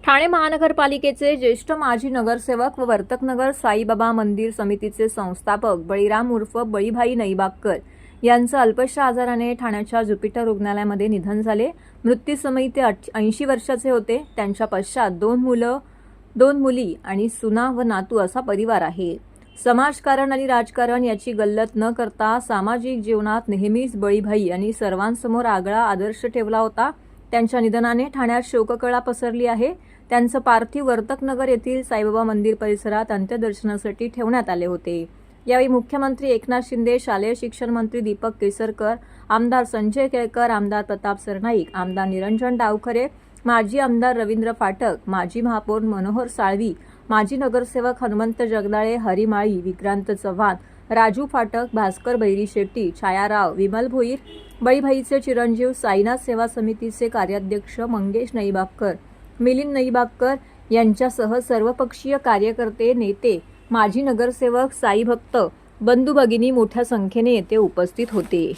ठाणे महानगरपालिकेचे ज्येष्ठ माजी नगरसेवक व वर्तकनगर साईबाबा मंदिर समितीचे संस्थापक बळीराम उर्फ बळीभाई नईबागकर यांचं अल्पशा आजाराने ठाण्याच्या ज्युपिटर रुग्णालयामध्ये निधन झाले। मृत्यूसमयी ते 80 वर्षाचे होते। त्यांच्या पश्चात दोन मुली आणि सुना व नातू असा परिवार आहे। समाजकारण आणि राजकारण याची गल्लत न करता सामाजिक जीवनात नेहमीच बळीभाई यांनी सर्वांसमोर आगळा आदर्श ठेवला होता। त्यांच्या निधनाने ठाण्यात शोककळा पसरली आहे। त्यांचं पार्थिव वर्तकनगर येथील साईबाबा मंदिर परिसरात अंत्यदर्शनासाठी ठेवण्यात आले होते। यावेळी मुख्यमंत्री एकनाथ शिंदे, शालेय शिक्षण मंत्री दीपक केसरकर, आमदार संजय केळकर, आमदार प्रताप सरनाईक, आमदार निरंजन डावखरे, माजी आमदार रवींद्र फाटक, माजी महापौर मनोहर साळवी, माजी नगरसेवक हनुमंत जगदाळे, हरी माळी, विक्रांत चव्हाण, राजू फाटक, भास्कर बैरी शेट्टी, छायाराव, विमल भोईर, बळीभाईचे चिरंजीव, साईनाथ सेवा समितीचे कार्याध्यक्ष मंगेश नईबागकर, मिलिंद नईबागकर यांच्यासह सर्वपक्षीय कार्यकर्ते, नेते, माजी नगरसेवक, साई भक्त, बंधू भगिनी मोठ्या संख्येने येथे उपस्थित होते।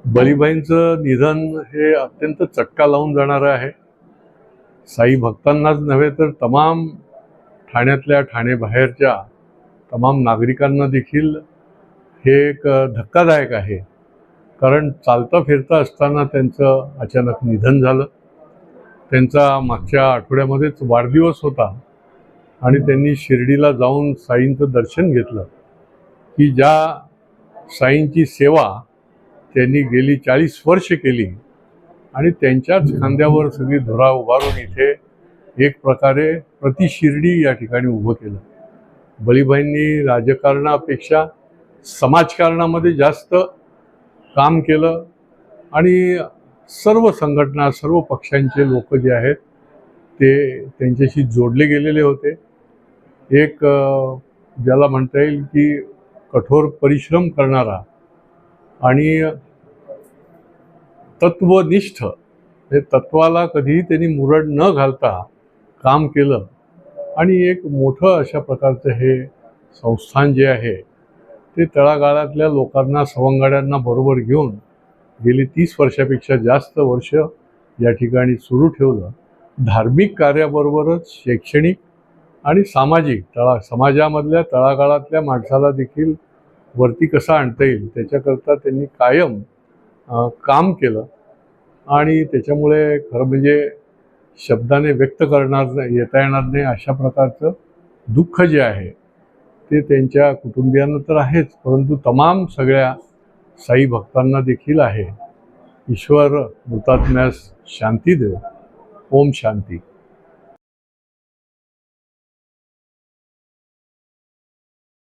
बळीभाईंचं निधन हे अत्यंत चटका लावून जाणारं आहे। साई भक्तांनाच नव्हे तर तमाम ठाण्यातल्या, ठाणे बाहेरच्या तमाम नागरिकांना देखील हे एक धक्कादायक आहे। कारण चालता फिरता असताना त्यांचं अचानक निधन झालं। त्यांचा मागच्या आठवड्यामध्येच वाढदिवस होता आणि त्यांनी शिर्डीला जाऊन साईंचं दर्शन घेतलं की ज्या साईंची सेवा त्यांनी गेली 40 वर्ष केली आणि त्यांच्याच खांद्यावर सगळी धुरा उभारून इथे एक प्रकारे प्रतिशिर्डी या ठिकाणी उभं केलं। बळीभाईंनी राजकारणापेक्षा समाजकारणामध्ये जास्त काम केलं आणि सर्व संघटना, सर्व पक्षांचे लोक जे आहेत ते त्यांच्याशी जोडले गेलेले होते। एक ज्याला म्हणता येईल की कठोर परिश्रम करणारा आणि तत्वनिष्ठ, हे तत्वाला कधीही त्यांनी मुरड न घालता काम केलं आणि एक मोठं अशा प्रकारचं हे संस्थान जे आहे ते तळागाळातल्या लोकांना, सवंगड्यांना बरोबर घेऊन गेली 30 वर्षापेक्षा जास्त वर्ष या ठिकाणी सुरू ठेवलं। धार्मिक कार्याबरोबरच शैक्षणिक आणि सामाजिक समाजामधल्या तळागाळातल्या माणसाला देखील वरती कसा आणता येईल त्याच्याकरता त्यांनी कायम काम केलं आणि त्याच्यामुळे खरं म्हणजे शब्दाने व्यक्त येता येणार नाही अशा प्रकारचं दुःख जे आहे ते त्यांच्या कुटुंबियांना तर आहेच, परंतु तमाम सगळ्या साई भक्तांना देखील आहे. ईश्वर मृतात्म्यास शांती देव. ओम शांती.